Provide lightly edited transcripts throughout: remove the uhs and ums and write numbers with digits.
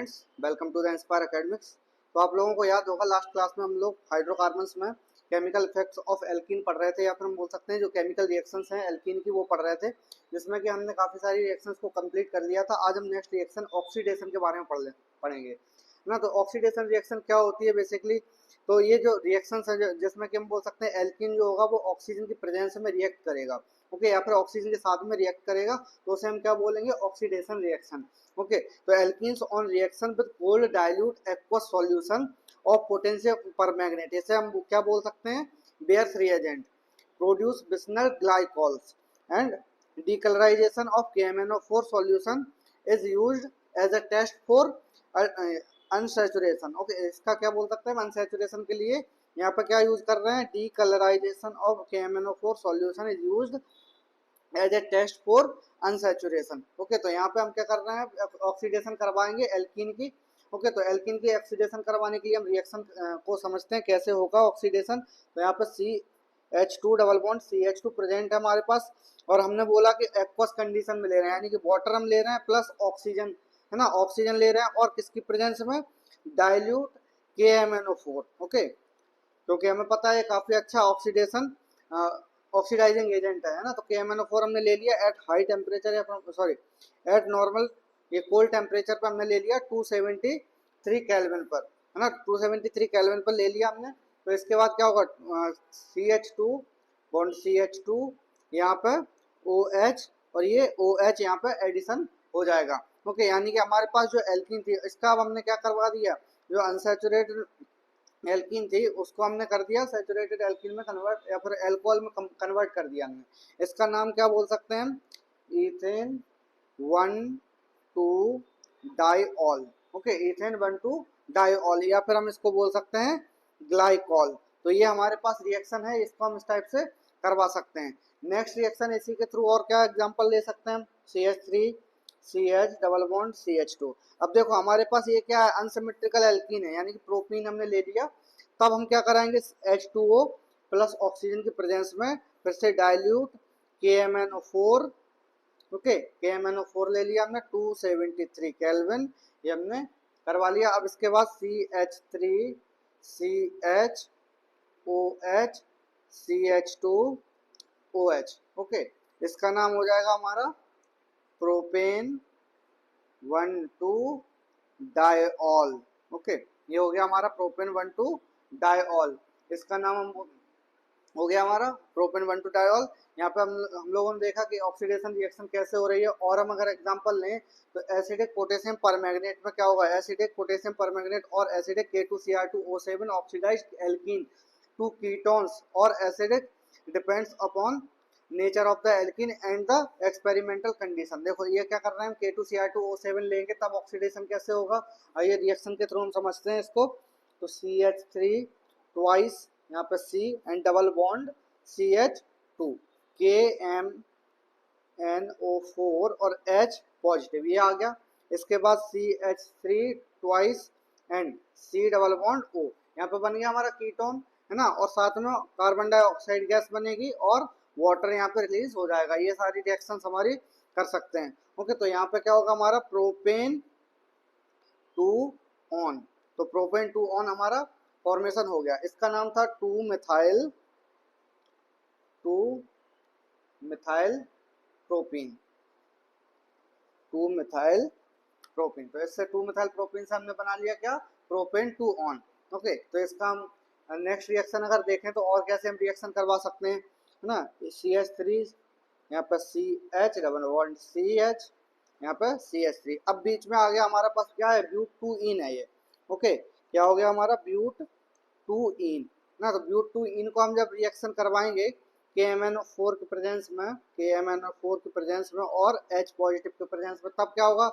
Students, welcome to the Inspire Academics. तो आप लोगों को याद होगा लास्ट क्लास में हम लोग हाइड्रोकार्बन्स में केमिकल इफेक्ट्स ऑफ एल्कीन पढ़ रहे थे, या फिर हम बोल सकते हैं जो केमिकल रिएक्शंस हैं एल्कीन की वो पढ़ रहे थे, जिसमें कि हमने काफ़ी सारी रिएक्शंस को कंप्लीट कर लिया था। आज हम नेक्स्ट रिएक्शन ऑक्सीडेशन के बारे में पढ़ेंगे ना। तो ऑक्सीडेशन रिएक्शन क्या होती है बेसिकली? तो ये जो रिएक्शंस है जिसमें कि हम बोल सकते हैं एल्कीन जो होगा वो ऑक्सीजन की प्रेजेंस में रिएक्ट करेगा, ओके, या फिर ऑक्सीजन के साथ में रिएक्ट करेगा, तो उसे हम क्या बोलेंगे? Oxidation reaction. ओके, तो alkenes on reaction with cold dilute aqueous solution of potential permanganate, इसे हम क्या बोल सकते हैं? Baeyer's reagent produce vicinal glycols and decolorization of KMnO4 solution is used as a test for unsaturation। Okay, इसका क्या बोल सकते हैं? अनसेचुरेशन के लिए यहाँ पर क्या यूज कर रहे हैं? decolorization of KMnO4 solution is used as a test for unsaturation. Okay, तो यहाँ पे हम क्या कर रहे हैं? ऑक्सीडेशन करवाएंगे एल्कीन की। ओके, तो एल्कीन की ऑक्सीडेशन करवाने के लिए हम रिएक्शन को समझते हैं कैसे होगा ऑक्सीडेशन। तो यहाँ पे CH2 double bond CH2 present है हमारे पास, और हमने बोला कि एक्वस कंडीशन में ले रहे हैं, यानी कि वाटर हम ले रहे हैं प्लस ऑक्सीजन, है ना, ऑक्सीजन ले रहे हैं, और किसकी प्रेजेंस में? Dilute KMnO4। ओके, क्योंकि हमें पता है काफी अच्छा ऑक्सीडेशन ऑक्सीडाइजिंग एजेंट है ना। तो KMnO4 हमने ले लिया एट हाई टेम्परेचर, या सॉरी एट नॉर्मल, ये कोल्ड टेम्परेचर पर हमने ले लिया 273 केल्विन पर, है ना, 273 केल्विन पर ले लिया हमने। तो इसके बाद क्या होगा? CH2 बॉन्ड CH2 यहाँ पे OH, और ये OH यहाँ पे एडिशन हो जाएगा। ओके, यानी कि हमारे पास जो एल्कीन थी इसका अब हमने क्या करवा दिया? जो अनसैचुरेटेड एल्कीन थी उसको हमने कर दिया सैचुरेटेड एल्कीन में कन्वर्ट, या फिर एल्कोहल में कन्वर्ट कर दिया हमने। इसका नाम क्या बोल सकते हैं हम? Ethane 1,2 diol. Okay, ethane 1,2 diol, या फिर हम इसको बोल सकते हैं ग्लाइकॉल। तो ये हमारे पास रिएक्शन है, इसको हम इस टाइप से करवा सकते हैं। नेक्स्ट रिएक्शन इसी के थ्रू और क्या एग्जांपल ले सकते हैं हम? CH3 CH double bond CH2। अब देखो हमारे पास ये क्या है? अनसिमेट्रिकल एल्कीन है, यानी कि प्रोपीन हमने ले लिया। तब हम क्या कराएंगे? H2O प्लस ऑक्सीजन की प्रेजेंस में फिर से डाइल्यूट KMnO4। ओके, KMnO4 ले लिया हमने 273 केल्विन, ये हमने करवा लिया। अब इसके बाद CH3 CHOH CH2OH। ओके, इसका नाम हो जाएगा हमारा प्रोपेन 1,2 डाइऑल। ओके, ये हो गया हमारा प्रोपेन 1,2 डाइऑल। इसका नाम हम हो गया हमारा प्रोपेन 1,2 डाइऑल। यहाँ पे हम लोगों ने देखा कि ऑक्सीडेशन रिएक्शन कैसे हो रही है। और हम अगर एग्जांपल लें तो एसिडिक पोटेशियम परमैंगनेट में क्या होगा? एसिडिक पोटेशियम परमैंगनेट और acidic K2Cr2O7 oxidized alkene to ketones और acidic depends upon nature of the alkene and the experimental condition. देखो ये क्या कर रहे हैं? हम K2Cr2O7 लेंगे तब ऑक्सीडेशन कैसे होगा? आइए रिएक्शन के थ्रू हम समझते हैं इसको। तो CH3 ट्वाइस यहाँ पे C and double bond CH2 KMnO4 और H पॉजिटिव, ये आ गया। इसके बाद CH3 twice and C double bond O, यहाँ पे बन गया हमारा कीटोन, है ना, और साथ में कार्बन डाइऑक्साइड गैस बनेगी और वाटर यहाँ पे रिलीज हो जाएगा। ये सारी रिएक्शन हमारी कर सकते हैं। ओके, तो यहाँ पे क्या होगा हमारा? Propane 2 on. तो प्रोपेन 2 ऑन हमारा फॉर्मेशन हो गया। इसका नाम था 2 मिथाइल प्रोपीन। 2 मिथाइल प्रोपीन, तो इससे 2 मिथाइल प्रोपीन से हमने बना लिया क्या? Propane 2 on. ओके, तो इसका हम नेक्स्ट रिएक्शन अगर देखें तो और कैसे हम रिएक्शन करवा सकते हैं, है ना। CH3 यहाँ पर CH डबल बॉन्ड CH, यहाँ पर CH3। अब बीच में आ गया हमारा पास क्या है? ब्यूट 2 इन है ये। ओके, क्या हो गया हमारा? ब्यूट 2 इन ना। तो ब्यूट 2 इन को हम जब रिएक्शन करवाएंगे KMnO4 के प्रेजेंस में, KMnO4 के प्रेजेंस में और H पॉजिटिव के प्रेजेंस में, तब क्या होगा?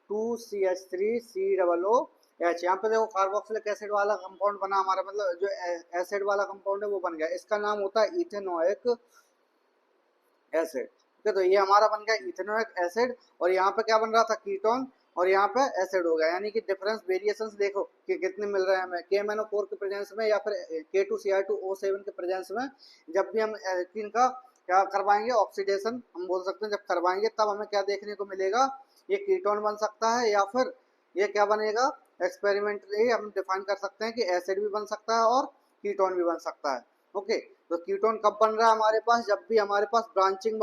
2CH3COOH। यहाँ पे देखो कार्बोक्सिलिक एसिड वाला कंपाउंड बना हमारा, मतलब जो एसिड वाला कंपाउंड है वो बन गया। इसका नाम होता है इथेनोइक एसिड। ओके, तो ये हमारा बन गया इथेनोइक एसिड, और यहाँ पे क्या बन रहा था? कीटोन, और यहाँ पे एसिड हो गया। यानी कि डिफरेंस वेरिएशंस देखो कि कितने मिल रहे हैं हमें KMnO4 के प्रेजेंस में या फिर K2Cr2O7 के प्रेजेंस में। जब भी हम एल्कीन का क्या करवाएंगे? ऑक्सीडेशन हम बोल सकते हैं, जब करवाएंगे तब हमें क्या देखने को मिलेगा? ये कीटोन बन सकता है या फिर ये क्या बनेगा, एक्सपेरिमेंटली हम डिफाइन कर सकते हैं कि एसिड भी बन सकता है और कीटोन भी बन सकता है। ओके, तो कीटोन कब बन रहा है हमारे पास, जब भी हमारे पास ब्रांचिंग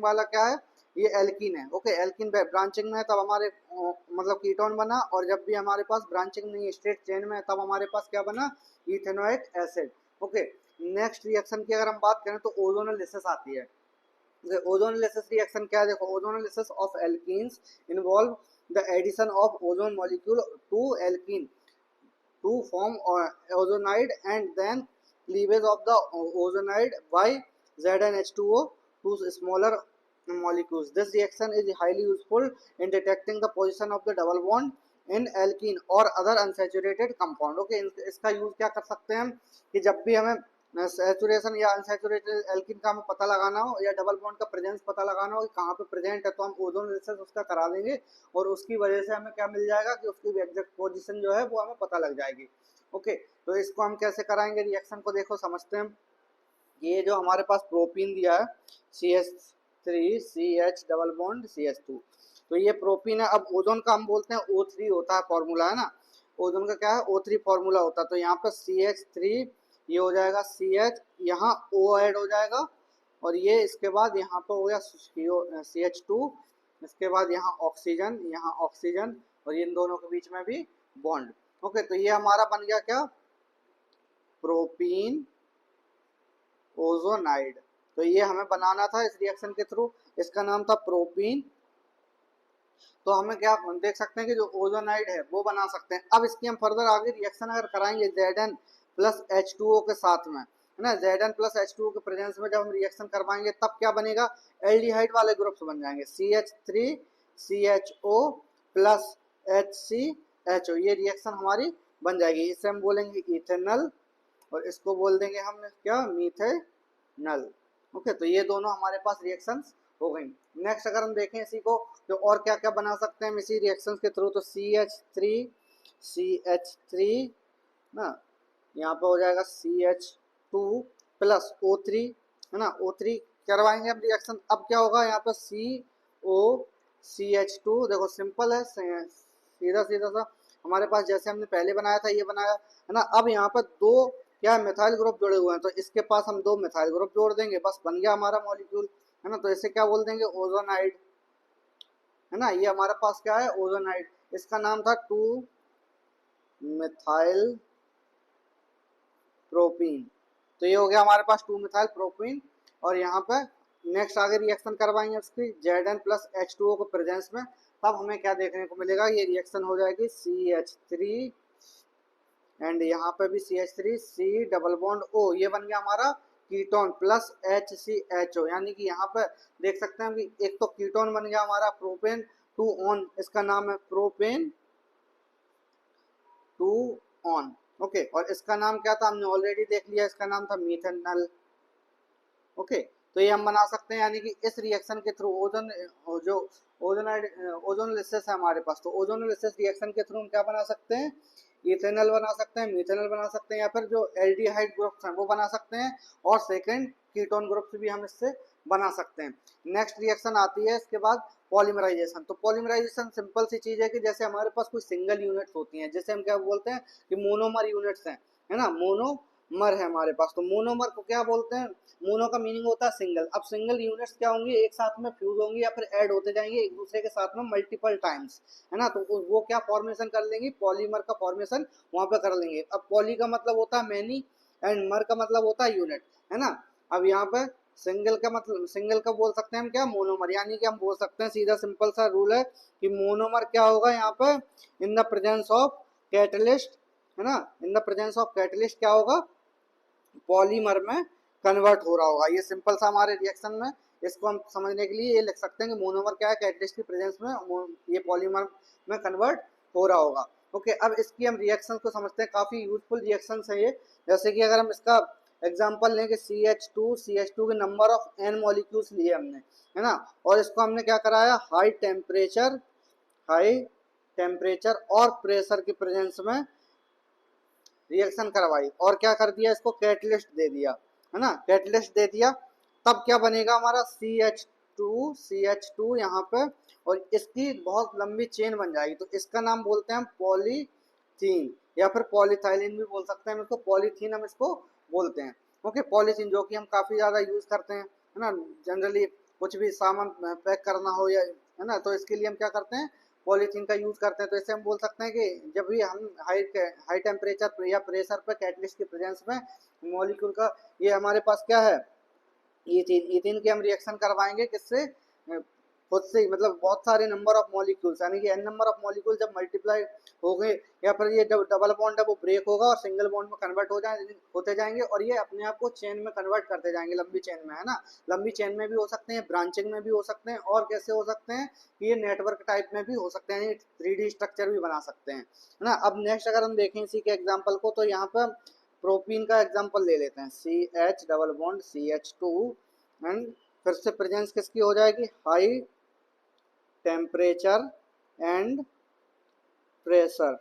वाला क्या है, ये एल्कीन है। ओके, एल्कीन ब्रांचिंग में है तब हमारे मतलब कीटोन बना, और जब भी हमारे पास ब्रांचिंग नहीं स्ट्रेट चेन में है तब हमारे पास क्या बना, ethanoic acid. Okay, next reaction की अगर हम बात करें तो ओजोनोलिसिस आती है। ओजोनोलिसिस रिएक्शन क्या है, देखो, ozonolysis of alkenes involve the addition of ozone molecule to alkene to form ozonide and then cleavage of the ozonide by ZnH2O to smaller molecules. This reaction is highly useful in detecting the position of the double bond in alkene or other unsaturated compound. Okay, इसका use क्या कर सकते हैं हम कि जब भी हमें सैचुरेशन या अनसैचुरेटेड एल्कीन का हमें पता लगाना हो या डबल बॉन्ड का प्रेजेंस पता लगाना हो कि कहाँ पे प्रेजेंट है, तो हम ओजोन रिसर्च उसका करा देंगे और उसकी वजह से हमें क्या मिल जाएगा कि उसकी एग्जैक्ट पोजीशन जो है वो हमें पता लग जाएगी। ओके, तो इसको हम कैसे कराएंगे, रिएक्शन को देखो समझते हैं। ये जो हमारे पास प्रोपीन दिया है CH3CH डबल बॉन्ड CH2, तो ये प्रोपीन है। अब ओजोन का हम बोलते हैं O3 होता है, फॉर्मूला है ना, ओजोन का क्या है, O3 फॉर्मूला होता है। तो यहाँ पर CH3 ये हो जाएगा CH, यहाँ O ऐड हो जाएगा, और ये इसके बाद यहाँ पर हो गया CH2, इसके बाद यहाँ ऑक्सीजन, और इन दोनों के बीच में भी बॉन्ड। ओके, तो ये हमारा बन गया क्या, प्रोपीन ओजोनाइड। तो ये हमें बनाना था इस रिएक्शन के थ्रू, इसका नाम था प्रोपीन। तो हमें क्या देख सकते हैं कि जो ओजोनाइड है वो बना सकते हैं। अब इसकी हम फर्दर आगे रिएक्शन अगर कराएंगे Zn प्लस H2O के साथ में, है ना, Zn प्लस H2O के प्रेजेंस में जब हम रिएक्शन करवाएंगे तब क्या बनेगा, एल्डिहाइड वाले ग्रुप्स बन जाएंगे, CH3CHO प्लस HCHO, ये रिएक्शन हमारी बन जाएगी। इसे हम बोलेंगे इथेनल और इसको बोल देंगे हम क्या, मीथेनल। ओके, तो ये दोनों हमारे पास रिएक्शंस हो गई। नेक्स्ट अगर हम देखें इसी को, तो और क्या क्या बना सकते हैं हम इसी रिएक्शंस के थ्रू, तो CH3 ना, यहाँ पे हो जाएगा CH2 प्लस O3, है ना, O3 करवाएंगे हम रिएक्शन। अब क्या होगा यहाँ पे COCH2, देखो सिंपल है, सीधा सीधा सा हमारे पास जैसे हमने पहले बनाया था ये बनाया, है ना। अब यहाँ पर दो क्या मिथाइल ग्रुप जुड़े हुए हैं, तो इसके पास हम दो मिथाइल ग्रुप जोड़ देंगे, बस बन गया हमारा मॉलिक्यूल, है ना। तो इसे क्या बोल देंगे, ओजोनाइड, है ना। ये हमारे पास क्या है, ओजोनाइड। इसका नाम था 2 मिथाइल प्रोपीन। तो ये हो गया हमारे पास 2 मिथाइल प्रोपीन। और यहाँ पे नेक्स्ट आगे रिएक्शन करवाएंगे उसकी Zn प्लस H2O को प्रेजेंस में, तब हमें क्या देखने को मिलेगा, ये रिएक्शन हो जाएगी CH3 एंड यहाँ पे भी CH3 C double bond O, ये बन गया हमारा कीटोन प्लस HCHO, यानी कि यहाँ पे देख सकते हैं कि एक तो कीटोन बन गया हमारा प्रोपेन 2 ऑन, इसका नाम है प्रोपेन 2 ऑन। ओके, और इसका नाम क्या था, हमने ऑलरेडी देख लिया, इसका नाम था मीथेनल। ओके, तो ये हम बना सकते हैं, यानी कि इस रिएक्शन के थ्रू जो ओजोनोलिसिस है हमारे पास, तो ओजोनोलिसिस रिएक्शन के थ्रू हम क्या बना सकते हैं, इथेनॉल बना सकते हैं, मीथेनॉल बना सकते हैं, या फिर जो एल्डिहाइड ग्रुप्स हैं वो बना सकते हैं, और सेकंड कीटोन ग्रुप्स भी हम इससे बना सकते हैं। नेक्स्ट रिएक्शन आती है इसके बाद पॉलीमराइजेशन। तो पॉलीमराइजेशन सिंपल सी चीज है कि जैसे हमारे पास कुछ सिंगल यूनिट्स होती हैं, जैसे हम क्या बोलते हैं कि मोनोमर यूनिट्स हैं, है ना, मोनोमर है हमारे पास। तो मोनोमर को क्या बोलते हैं, मोनो का मीनिंग होता है सिंगल। अब सिंगल यूनिट्स क्या होंगी, एक साथ में फ्यूज होंगी या फिर ऐड होते जाएंगे एक दूसरे के साथ में मल्टीपल टाइम्स, है ना। तो वो क्या फॉर्मेशन कर लेंगी, पॉलीमर का फॉर्मेशन वहां पे कर लेंगे। अब पॉली का मतलब होता है मैनी एंड मर का मतलब होता है यूनिट, है ना। अब यहाँ पे सिंगल का मतलब, सिंगल का बोल सकते हैं हम क्या, मोनोमर, यानी कि हम बोल सकते हैं सीधा सिंपल सा रूल है कि मोनोमर क्या होगा यहाँ पे, in the presence of catalyst, है ना, in the presence of catalyst क्या होगा, पॉलीमर में कन्वर्ट हो रहा होगा। ये सिंपल सा हमारे रिएक्शन में, इसको हम समझने के लिए ये लिख सकते हैं कि मोनोमर क्या है, कैटलिस्ट की प्रेजेंस में ये पॉलीमर में कन्वर्ट हो रहा होगा। ओके, अब इसकी हम रिएक्शन को समझते हैं, काफी यूजफुल रिएक्शन है ये। जैसे कि अगर हम इसका एग्जाम्पल लें कि CH2 के नंबर ऑफ n मॉलिक्यूल्स लिए हमने, है ना, और इसको हमने क्या कराया, हाई टेम्परेचर और प्रेशर की प्रेजेंस में रिएक्शन करवाई, और क्या कर दिया, इसको कैटलिस्ट दे दिया, है ना, कैटलिस्ट दे दिया। तब क्या बनेगा हमारा CH2 यहाँ पे, और इसकी बहुत लंबी चेन बन जाएगी, तो इसका नाम बोलते हैं हम पॉलीथीन, या फिर पॉलीथाइलिन भी बोल सकते हैं हम इसको, पॉलीथीन हम इसको बोलते हैं। ओके, पॉलीथीन जो कि हम काफ़ी ज़्यादा यूज़ करते हैं, है ना, जनरली कुछ भी सामान पैक करना हो या, है ना, तो इसके लिए हम क्या करते हैं, पॉलीथीन का यूज़ करते हैं। तो इससे हम बोल सकते हैं कि जब भी हम हाई टेम्परेचर या प्रेशर पर कैटलिस्ट की प्रेजेंस में मॉलिक्यूल का, ये हमारे पास क्या है, ईथीन, ईथीन के हम रिएक्शन करवाएंगे किससे, खुद से ही, मतलब बहुत सारे नंबर ऑफ मॉलिक्यूल्स, यानी कि एन नंबर ऑफ मॉलिक्यूल जब मल्टीप्लाई हो गए, या फिर ये जब डबल बॉन्ड है वो ब्रेक होगा और सिंगल बॉन्ड में कन्वर्ट होते जाएंगे, और ये अपने आप को चेन में कन्वर्ट करते जाएंगे, लंबी चेन में, है ना। लंबी चेन में भी हो सकते हैं, ब्रांचिंग में भी हो सकते हैं, और कैसे हो सकते हैं कि ये नेटवर्क टाइप में भी हो सकते हैं, 3D स्ट्रक्चर भी बना सकते हैं, है ना। अब नेक्स्ट अगर हम देखें इसी के एग्जाम्पल को, तो यहाँ पर प्रोपीन का एग्जाम्पल ले लेते हैं, CH double bond CH2, and फिर से प्रेजेंस किसकी हो जाएगी, high temperature and pressure.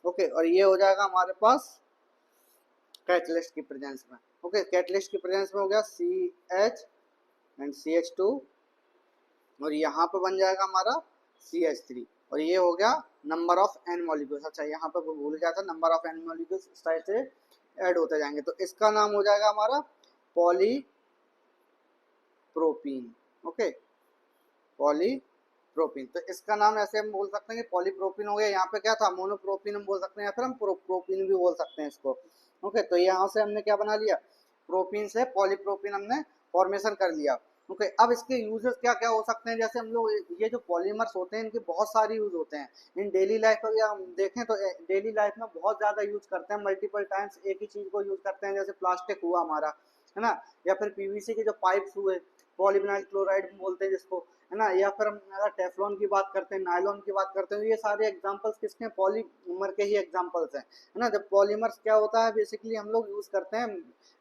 Okay, और ये हो जाएगा हमारे पास कैटलिस्ट की प्रेजेंस में। ओके, कैटलिस्ट की प्रेजेंस में हो गया CH एंड CH2, और यहाँ पे बन जाएगा हमारा CH3, और ये हो गया नंबर ऑफ एन मॉलिक्यूल्स। अच्छा, यहाँ पे भूल गया था, नंबर ऑफ एन मॉलिक्यूल्स इस तरह से ऐड होते जाएंगे, तो इसका नाम हो जाएगा हमारा पॉलीप्रोपीन। ओके, पॉलीप्रोपीन, तो इसका नाम ऐसे हम बोल सकते हैं कि पॉलीप्रोपीन हो गया। यहाँ पे क्या था, मोनोप्रोपीन हम बोल सकते हैं, या फिर हम प्रोपीन भी बोल सकते हैं इसको। ओके, तो यहाँ से हमने क्या बना लिया, प्रोपीन से पॉलीप्रोपीन हमने फॉर्मेशन कर लिया। ओके, अब इसके यूजेस क्या क्या हो सकते हैं, जैसे हम लोग ये जो पॉलीमर्स होते हैं इनके बहुत सारे यूज होते हैं इन डेली लाइफ। अगर हम देखें तो डेली लाइफ में बहुत ज़्यादा यूज करते हैं, मल्टीपल टाइम्स एक ही चीज़ को यूज करते हैं, जैसे प्लास्टिक हुआ हमारा, है ना, या फिर PVC के जो पाइप्स हुए, पॉलीविनाइल क्लोराइड बोलते हैं जिसको, है ना, या फिर हम अगर टेफ्लॉन की बात करते हैं, नायलॉन की बात करते हैं, ये सारे एग्जांपल्स किसके, पॉलीमर के ही एग्जांपल्स हैं, है ना। जब पॉलीमर्स क्या होता है, बेसिकली हम लोग यूज करते हैं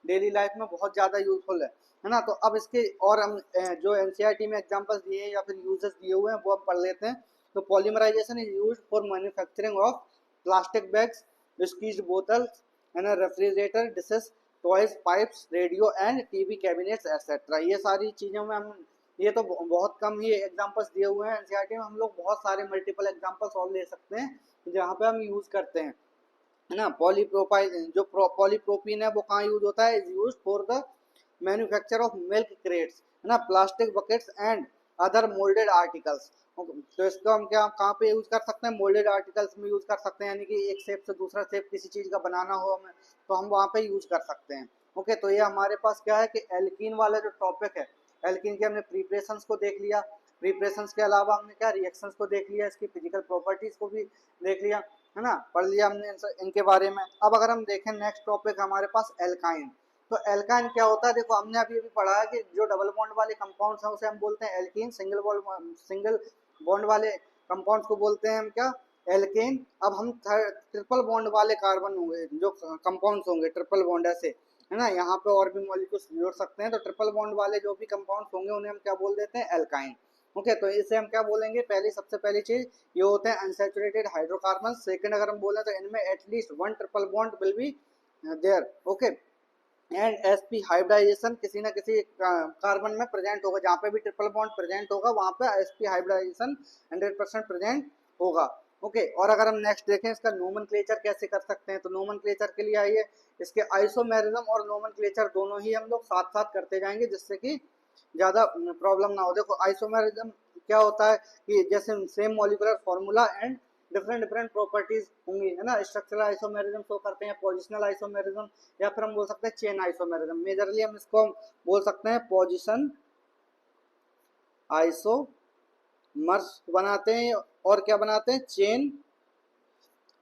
डेली लाइफ में, बहुत ज़्यादा यूजफुल है ना। तो अब इसके और हम जो NCERT में एग्जांपल्स दिए हैं या फिर यूजेस दिए हुए हैं वो हम पढ़ लेते हैं। तो polymerisation is used for manufacturing of plastic bags, squeezed bottles, and refrigerator, dishes, toys, pipes, radio and TV cabinets etcetera. ये सारी चीज़ों में हम, ये तो बहुत कम ही एग्जांपल्स दिए हुए हैं NCERT में, हम लोग बहुत सारे मल्टीपल एग्जांपल्स और ले सकते हैं जहाँ पे हम यूज करते हैं, है ना। पॉलीप्रोपाइल जो पॉलीप्रोपीन है वो कहाँ यूज होता है, is use for the manufacture of milk crates, है ना, plastic buckets and other moulded articles. तो इसको हम क्या कहाँ पे यूज कर सकते हैं, मोल्डेड आर्टिकल्स में यूज कर सकते हैं, यानी कि एक शेप से दूसरा शेप किसी चीज का बनाना हो हमें, तो हम वहाँ पे यूज कर सकते हैं। ओके, तो ये हमारे पास क्या है कि एल्कीन वाला जो टॉपिक है, एल्कीन के हमने प्रिपरेशंस को देख लिया, प्रिपरेशंस के अलावा हमने क्या रिएक्शंस को देख लिया, इसकी फिजिकल प्रॉपर्टीज को भी देख लिया, है ना, पढ़ लिया हमने इनके बारे में। अब अगर हम देखें नेक्स्ट टॉपिक हमारे पास एल्काइन। तो एल्काइन क्या होता है, देखो हमने अभी पढ़ा है कि जो डबल बॉन्ड वाले कंपाउंड्स हैं उसे हम बोलते हैं एल्कीन, सिंगल बॉन्ड वाले कंपाउंड्स को बोलते हैं हम क्या, एल्केन। अब हम ट्रिपल बॉन्ड वाले कार्बन होंगे जो कंपाउंड्स होंगे, ट्रिपल बॉन्ड ऐसे, है ना, यहाँ पे और भी मॉलिक्यूल्स जोड़ सकते हैं, तो ट्रिपल बॉन्ड वाले जो भी कंपाउंड्स होंगे उन्हें हम क्या बोल देते हैं, एल्काइन। ओके, तो इसे हम क्या बोलेंगे, सबसे पहली चीज ये होते हैं अनसैचुरेटेड हाइड्रोकार्बन। सेकंड अगर हम बोले तो इनमें at least one triple bond will be there. Okay, and sp hybridisation किसी ना किसी कार्बन में प्रेजेंट होगा, जहाँ पे भी ट्रिपल बॉन्ड प्रेजेंट होगा वहाँ पे sp हाइब्रिडाइजेशन 100% प्रेजेंट होगा। ओके, और अगर हम नेक्स्ट देखें इसका नोमेनक्लेचर कैसे कर सकते हैं, तो नोमेनक्लेचर के लिए आइए, इसके आइसोमेरिज्म और नोमेनक्लेचर दोनों ही हम लोग साथ साथ करते जाएंगे जिससे कि ज़्यादा प्रॉब्लम ना हो। देखो आइसोमेरिज्म क्या होता है कि जैसे same molecular formula and different different properties होंगी, है ना। स्ट्रक्चरल आइसोमेरिज्म शो करते हैं, पोजिशनल आइसोमेरिज्म, या फिर हम बोल सकते हैं चेन आइसोमेरिज्म। मेजरली हम इसको बोल सकते हैं पोजिशन आइसोमर्स बनाते हैं, और क्या बनाते हैं, chain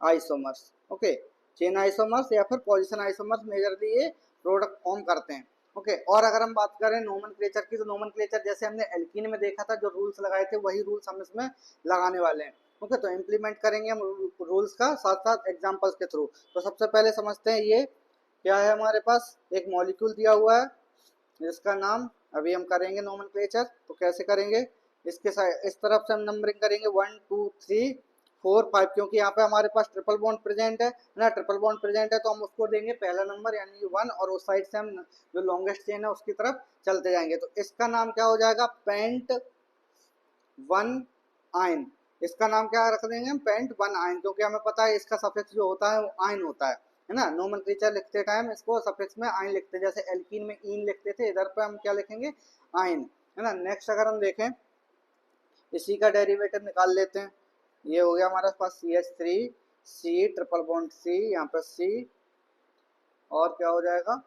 isomers. Okay, chain isomers या फिर पोजिशन आइसोमर्स मेजरली ये प्रोडक्ट फॉर्म करते हैं। ओके, और अगर हम बात करें नोमेनक्लेचर की, तो नोमेनक्लेचर जैसे हमने एल्कीन में देखा था, जो रूल्स लगाए थे वही रूल्स हम इसमें लगाने वाले हैं। ओके, तो इम्प्लीमेंट करेंगे हम रूल्स का साथ साथ एग्जांपल्स के थ्रू। तो सबसे पहले समझते हैं ये क्या है, हमारे पास एक मॉलिक्यूल दिया हुआ है जिसका नाम, अभी हम करेंगे नोमेनक्लेचर, तो कैसे करेंगे, इसके इस तरफ से हम नंबरिंग करेंगे 1 2 3 4 5, क्योंकि यहाँ पे हमारे पास ट्रिपल बॉन्ड प्रेजेंट है ना, ट्रिपल बॉन्ड प्रेजेंट है तो हम उसको देंगे पहला नंबर यानी 1, और उस साइड से हम जो लॉन्गेस्ट चेन है उसकी तरफ चलते जाएंगे। तो इसका नाम क्या हो जाएगा, पेंट 1 आयन। इसका नाम क्या रख देंगे हम, पेंट 1 आयन, क्योंकि हमें पता है इसका सफिक्स जो होता है वो आयन होता है ना। नोमेनक्लेचर लिखते टाइम इसको सफिक्स में आयन लिखते हैं, जैसे एल्कीन में ईन लिखते थे, इधर पे हम क्या लिखेंगे, आयन, है ना। नेक्स्ट अगर हम देखें, इसी का डेरिवेटिव निकाल लेते हैं। ये हो गया हमारे पास CH3 C triple bond C, यहाँ पर C, और क्या हो जाएगा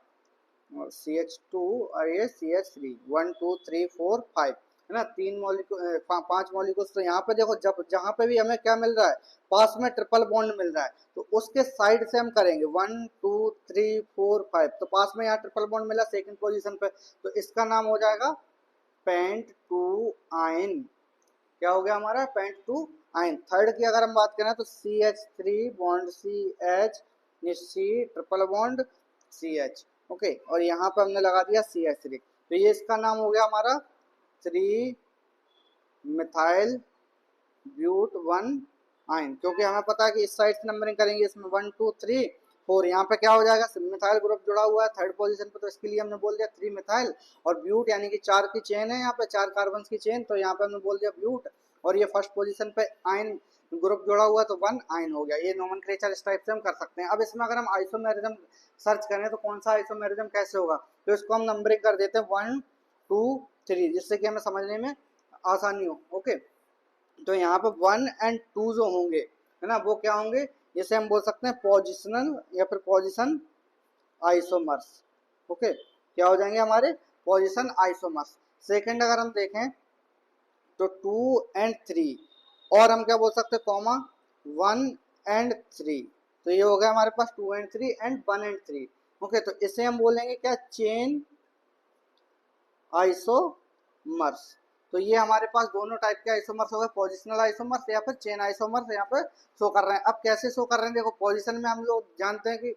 CH2 और ये CH3, 1 2 3 4 5, है ना, 3 मॉलिक्यूल 5 मॉलिक्यूल्स। तो यहाँ पे देखो, जब जहाँ पे भी हमें क्या मिल रहा है, पास में ट्रिपल बॉन्ड मिल रहा है, तो उसके साइड से हम करेंगे 1 2 3 4 5। तो पास में यहाँ ट्रिपल बॉन्ड मिला सेकंड पोजीशन पे, तो इसका नाम हो जाएगा पेंट 2 आयन। क्या हो गया हमारा, पेंट 2 आयन। थर्ड की अगर हम बात करें तो CH3 bond CH, C triple bond CH, okay, और यहाँ पे हमने लगा दिया CH3। तो ये इसका नाम हो गया हमारा 3 मिथाइल ब्यूट 1 आयन, क्योंकि हमें पता है कि इस साइड से नंबरिंग करेंगे, इसमें 1 2 3 4, यहाँ पे क्या हो जाएगा, मिथाइल ग्रुप जुड़ा हुआ है थर्ड पोजीशन पे, तो इसके लिए हमने बोल दिया 3 मिथाइल, और ब्यूट यानी कि 4 की चेन है, यहाँ पे 4 कार्बन की चेन, तो यहाँ पे हमने बोल दिया ब्यूट, और ये फर्स्ट पोजीशन पे आयन ग्रुप जुड़ा हुआ है तो 1 आयन हो गया। ये नोमेनक्लेचर इस टाइप से हम कर सकते हैं। अब इसमें अगर हम आइसोमेरिज्म सर्च करें तो कौन सा आइसोमेरिज्म कैसे होगा, तो इसको हम नंबरिंग कर देते हैं 1 2 3, जिससे कि हमें समझने में आसानी हो। ओके, तो यहाँ पे 1 और 2 जो होंगे, है ना, वो क्या होंगे, जैसे हम बोल सकते हैं पोजिशनल या फिर पोजिशन आइसोमर्स। ओके, क्या हो जाएंगे हमारे, पोजिशन आइसोमर्स। सेकंड अगर हम देखें तो 2 और 3, और हम क्या बोल सकते हैं, कॉमा 1 और 3। तो ये हो गया हमारे पास 2 और 3 एंड 1 और 3। ओके, तो इसे हम बोलेंगे क्या, चेन आइसोमर्स। तो ये हमारे पास दोनों टाइप के आइसोमर्स हो गए, पोजिशनल आइसोमर्स या फिर चेन आइसोमर्स यहाँ पे शो कर रहे हैं। अब कैसे शो कर रहे हैं, देखो पोजीशन में हम लोग जानते हैं कि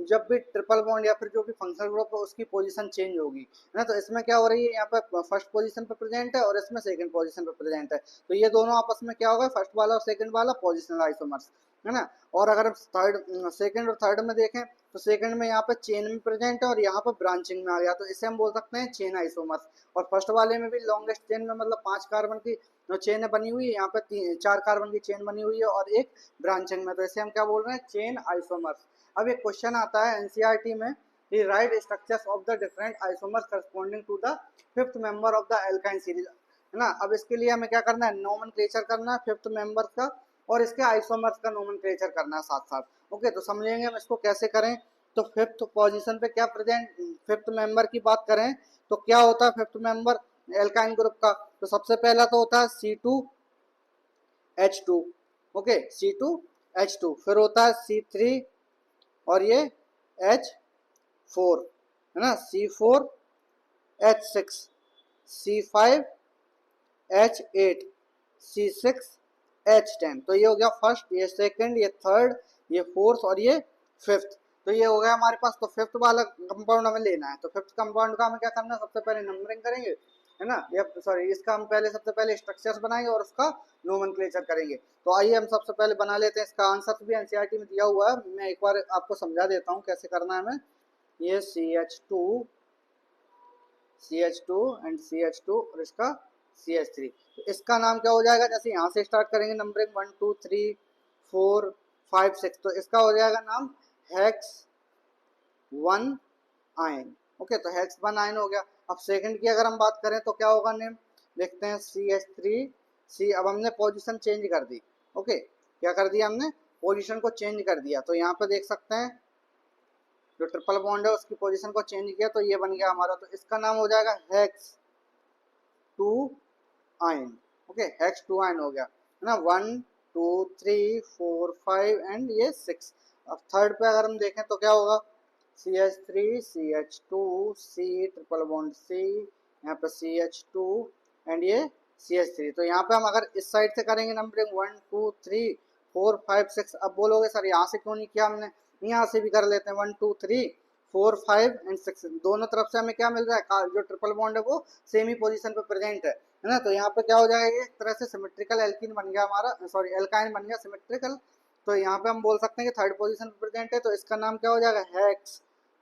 जब भी ट्रिपल बॉन्ड या फिर जो भी फंक्शनल ग्रुप है उसकी पोजीशन चेंज होगी, है ना। तो इसमें क्या हो रही है, यहाँ पे फर्स्ट पोजीशन पे प्रेजेंट है और इसमें सेकंड पोजीशन पे प्रेजेंट है, तो ये दोनों आपस में क्या होगा, फर्स्ट वाला और सेकंड वाला पोजिशनल आइसोमर्स, है ना। और अगर थर्ड, सेकंड और थर्ड में देखें तो सेकंड में यहाँ पे चेन में प्रेजेंट है और यहाँ पे ब्रांचिंग में आ गया, तो इसे हम बोल सकते हैं चेन आइसोमर्स। और फर्स्ट वाले में भी लॉन्गेस्ट चेन में मतलब 5 कार्बन की चेन बनी हुई है, यहाँ पे 4 कार्बन की चेन बनी हुई है और एक ब्रांचिंग में, तो इसे हम क्या बोल रहे हैं, चेन आइसोमर्स। अब एक क्वेश्चन आता है एनसीईआरटी में, he write structures of the different isomers corresponding to the fifth member of the alkyne series, है ना। अब इसके लिए हमें क्या करना है, नोमेनक्लेचर करना है फिफ्थ मेंबर का और इसके आइसोमर्स का नोमेनक्लेचर करना है साथ साथ। ओके, तो समझेंगे हम इसको कैसे करें। तो फिफ्थ पोजीशन पे क्या प्रेजेंट, फिफ्थ मेंबर की बात करें तो क्या होता है फिफ्थ मेंबर एल्काइन ग्रुप का, तो सबसे पहला तो होता है C2H2, ओके, C2H2, फिर होता है C3 और ये H4, है ना, C4H6, C5H8, C6H10। तो ये हो गया फर्स्ट, ये सेकंड, ये थर्ड, ये फोर्थ और ये फिफ्थ। तो ये हो गया हमारे पास। तो फिफ्थ वाला कंपाउंड हमें लेना है, तो फिफ्थ कंपाउंड का हमें क्या करना है, सबसे पहले नंबरिंग करेंगे, है ना, या सॉरी इसका हम पहले सबसे पहले स्ट्रक्चर्स बनाएंगे और उसका नोमेनक्लेचर करेंगे। तो आइए हम सबसे पहले बना लेते हैं, इसका आंसर भी एनसीईआरटी में दिया हुआ है, मैं एक बार आपको समझा देता हूँ कैसे करना है हमें। ये CH2 एंड CH2 और इसका CH3, तो इसका नाम क्या हो जाएगा, जैसे यहाँ से स्टार्ट करेंगे नंबरिंग 1 2 3 4 5 6, तो इसका हो जाएगा नाम हेक्स 1 आयन। ओके, तो हेक्स 1 आयन हो गया। अब सेकंड की अगर हम बात करें तो क्या होगा नेम, देखते हैं CH3C। अब हमने पोजीशन चेंज कर दी, ओके, क्या कर दिया हमने, पोजीशन को चेंज कर दिया। तो यहाँ पे देख सकते हैं जो ट्रिपल बॉन्ड है उसकी पोजीशन को चेंज किया, तो ये बन गया हमारा। तो इसका नाम हो जाएगा hex 2 ion. Okay, hex 2 ion हो गया, है ना, 1 2 3 4 5 एंड ये 6। अब थर्ड पे अगर हम देखें तो क्या होगा, CH3 CH2 C triple bond C, यहाँ पे CH2 एंड ये CH3। तो यहाँ पे हम अगर इस साइड से करेंगे नंबरिंग 1 2 3 4 5 6। अब बोलोगे सर यहाँ से क्यों नहीं किया हमने, यहाँ से भी कर लेते हैं, 1 2 3 4 5 एंड 6, दोनों तरफ से हमें क्या मिल रहा है, जो ट्रिपल बॉन्ड है वो सेम ही पोजीशन पे प्रेजेंट है। है ना। तो यहाँ पे क्या हो जाएगा, ये एक तरह से सिमेट्रिकल एल्कीन बन गया हमारा, सॉरी एल्काइन बन गया सिमेट्रिकल। तो यहाँ पे हम बोल सकते हैं कि थर्ड पोजीशन प्रेजेंट है, तो इसका नाम क्या हो जाएगा, हेक्स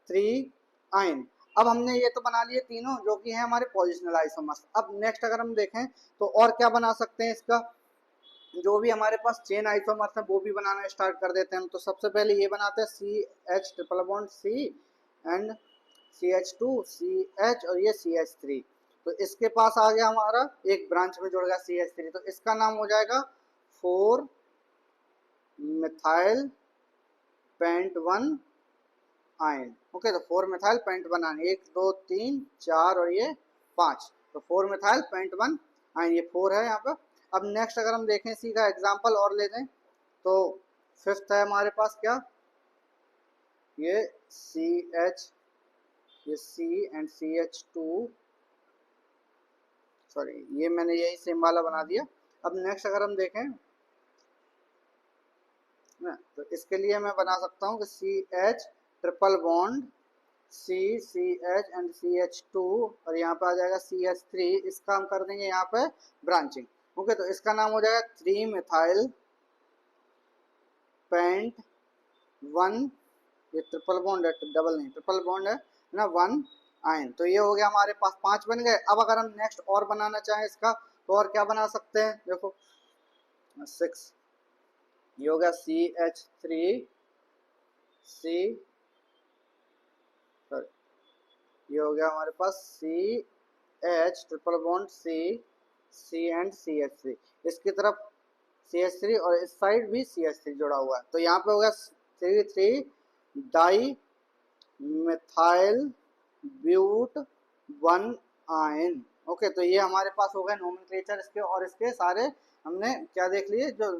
3 आइन। अब हमने ये तो बना लिए तीनों जो कि है हमारे पोजिशनल आइसोमर्स। अब नेक्स्ट अगर हम देखें तो और क्या बना सकते हैं इसका, जो भी हमारे पास चेन आइसोमर्स है वो भी बनाना स्टार्ट कर देते हैं। तो सबसे पहले ये बनाते हैं C H triple bond C and C H two C H और ये सी एच थ्री। तो इसके पास आ गया हमारा एक ब्रांच में जुड़ गया सी एच थ्री, तो इसका नाम हो जाएगा 4 मिथाइल पेंट 1 आयन। ओके, तो 4 मिथाइल पेंट 1 आयन, 1 2 3 4 और ये 5, तो 4 मिथाइल पेंट 1 आयन, ये 4 है यहाँ पर। अब नेक्स्ट अगर हम देखें इसी का एग्जांपल और ले लें, तो फिफ्थ है हमारे पास क्या, ये सी एच, ये C and C H two, sorry ये मैंने यही सेम वाला बना दिया। अब नेक्स्ट अगर हम देखें ना, तो इसके लिए मैं बना सकता हूँ कि C H triple bond C C H and C H two, और यहाँ पे आ जाएगा सी एच थ्री, इसका हम कर देंगे यहाँ पे ब्रांचिंग। ओके, तो इसका नाम हो जाएगा 3 मिथाइल पेंट 1, ये ट्रिपल बॉन्ड है, डबल नहीं ट्रिपल बॉन्ड है ना, 1 आयन। तो ये हो गया हमारे पास 5 बन गए। अब अगर हम नेक्स्ट और बनाना चाहें इसका, तो और क्या बना सकते हैं, देखो 6, ये हो गया सी एच थ्री सी, ये हो गया हमारे पास C H triple bond C C and C H three, इसकी तरफ सी एच थ्री और इस साइड भी सी एच थ्री जुड़ा हुआ है। तो यहाँ पे हो गया 3 di methyl but 1 yne. Okay, तो ये हमारे पास हो गए नोमेनक्लेचर इसके, और इसके सारे हमने क्या देख लिए जो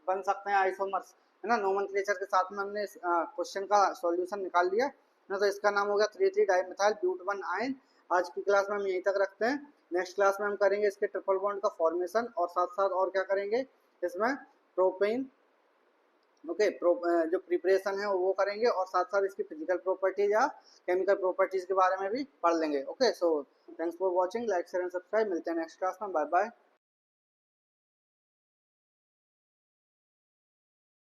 बन सकते हैं आइसोमर्स, है ना। नोमेनक्लेचर के साथ में हमने क्वेश्चन का सॉल्यूशन निकाल लिया ना। तो इसका नाम हो गया 3 डाई मिथाइल ब्यूट 1 आयन। आज की क्लास में हम यहीं तक रखते हैं। नेक्स्ट क्लास में हम करेंगे इसके ट्रिपल बॉन्ड का फॉर्मेशन, और साथ साथ और क्या करेंगे इसमें, प्रोपेन, ओके जो प्रिपरेशन है वो करेंगे, और साथ साथ इसकी फिजिकल प्रॉपर्टीज या केमिकल प्रॉपर्टीज के बारे में भी पढ़ लेंगे। Okay, so thanks for watching, like share and subscribe, मिलते हैं नेक्स्ट क्लास में, बाय बाय।